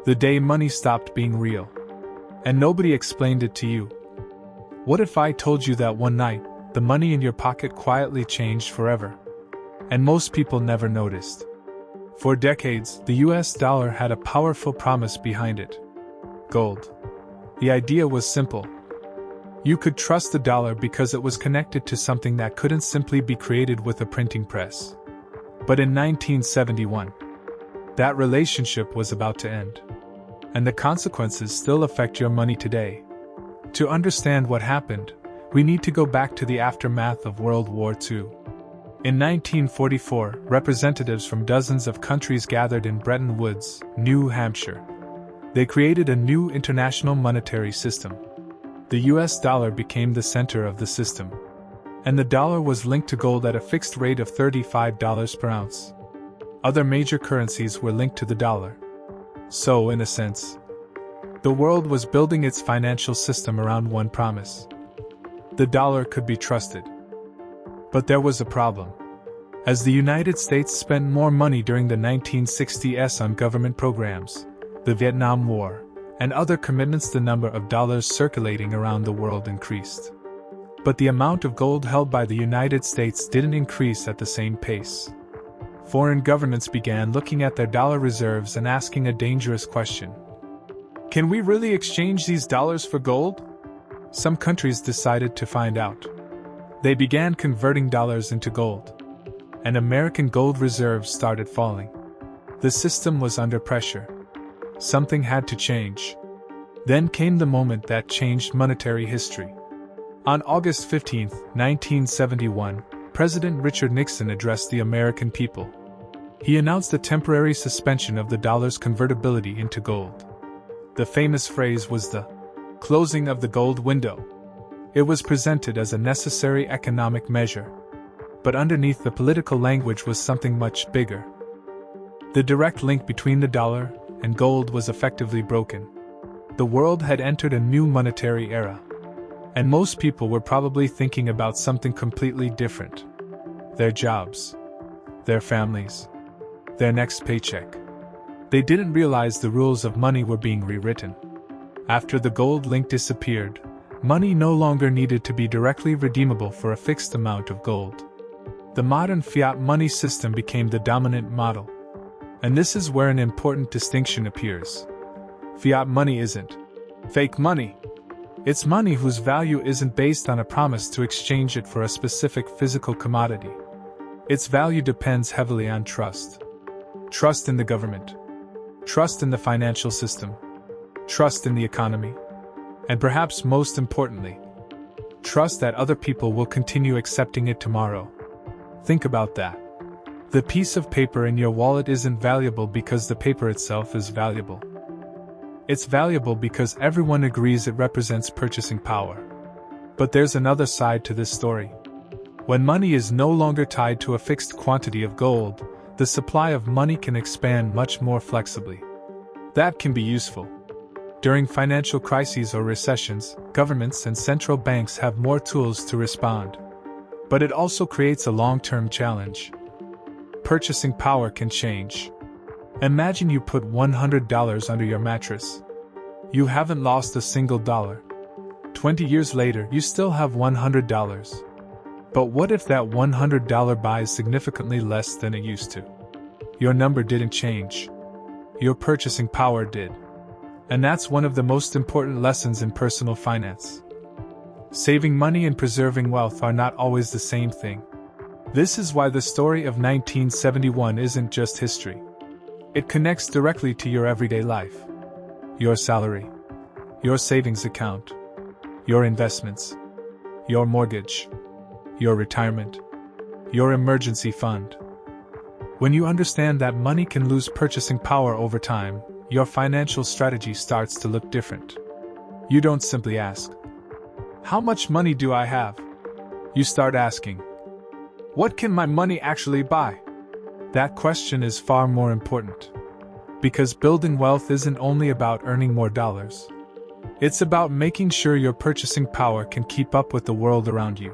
The day money stopped being real. And nobody explained it to you. What if I told you that one night, the money in your pocket quietly changed forever? And most people never noticed. For decades, the US dollar had a powerful promise behind it. Gold. The idea was simple. You could trust the dollar because it was connected to something that couldn't simply be created with a printing press. But in 1971, that relationship was about to end. And the consequences still affect your money today. To understand what happened, we need to go back to the aftermath of World War II. In 1944, representatives from dozens of countries gathered in Bretton Woods, New Hampshire. They created a new international monetary system. The US dollar became the center of the system. And the dollar was linked to gold at a fixed rate of $35 per ounce. Other major currencies were linked to the dollar. So, in a sense, the world was building its financial system around one promise. The dollar could be trusted. But there was a problem. As the United States spent more money during the 1960s on government programs, the Vietnam War, and other commitments, the number of dollars circulating around the world increased. But the amount of gold held by the United States didn't increase at the same pace. Foreign governments began looking at their dollar reserves and asking a dangerous question. Can we really exchange these dollars for gold? Some countries decided to find out. They began converting dollars into gold. And American gold reserves started falling. The system was under pressure. Something had to change. Then came the moment that changed monetary history. On August 15, 1971, President Richard Nixon addressed the American people. He announced a temporary suspension of the dollar's convertibility into gold. The famous phrase was the closing of the gold window. It was presented as a necessary economic measure. But underneath the political language was something much bigger. The direct link between the dollar and gold was effectively broken. The world had entered a new monetary era. And most people were probably thinking about something completely different. Their jobs. Their families. Their next paycheck. They didn't realize the rules of money were being rewritten. After the gold link disappeared, money no longer needed to be directly redeemable for a fixed amount of gold. The modern fiat money system became the dominant model. And this is where an important distinction appears. Fiat money isn't fake money. It's money whose value isn't based on a promise to exchange it for a specific physical commodity. Its value depends heavily on trust. Trust in the government. Trust in the financial system. Trust in the economy. And perhaps most importantly, trust that other people will continue accepting it tomorrow. Think about that. The piece of paper in your wallet isn't valuable because the paper itself is valuable. It's valuable because everyone agrees it represents purchasing power. But there's another side to this story. When money is no longer tied to a fixed quantity of gold, the supply of money can expand much more flexibly. That can be useful. During financial crises or recessions, governments and central banks have more tools to respond. But it also creates a long-term challenge. Purchasing power can change. Imagine you put $100 under your mattress. You haven't lost a single dollar. 20 years later, you still have $100. But what if that $100 buys significantly less than it used to? Your number didn't change. Your purchasing power did. And that's one of the most important lessons in personal finance. Saving money and preserving wealth are not always the same thing. This is why the story of 1971 isn't just history. It connects directly to your everyday life. Your salary. Your savings account. Your investments. Your mortgage. Your retirement. Your emergency fund. When you understand that money can lose purchasing power over time, your financial strategy starts to look different. You don't simply ask, "How much money do I have?" You start asking, "What can my money actually buy?" That question is far more important. Because building wealth isn't only about earning more dollars. It's about making sure your purchasing power can keep up with the world around you.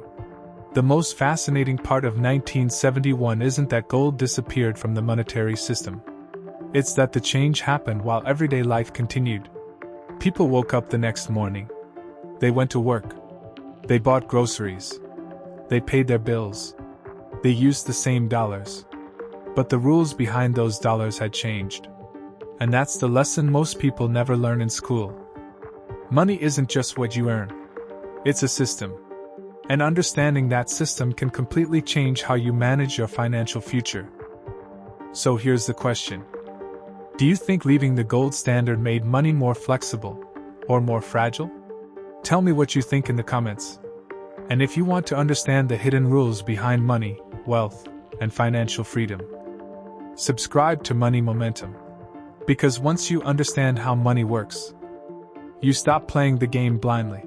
The most fascinating part of 1971 isn't that gold disappeared from the monetary system. It's that the change happened while everyday life continued. People woke up the next morning. They went to work. They bought groceries. They paid their bills. They used the same dollars. But the rules behind those dollars had changed. And that's the lesson most people never learn in school. Money isn't just what you earn. It's a system. And understanding that system can completely change how you manage your financial future. So here's the question. Do you think leaving the gold standard made money more flexible or more fragile? Tell me what you think in the comments. And if you want to understand the hidden rules behind money, wealth, and financial freedom, subscribe to Money Momentum. Because once you understand how money works, you stop playing the game blindly.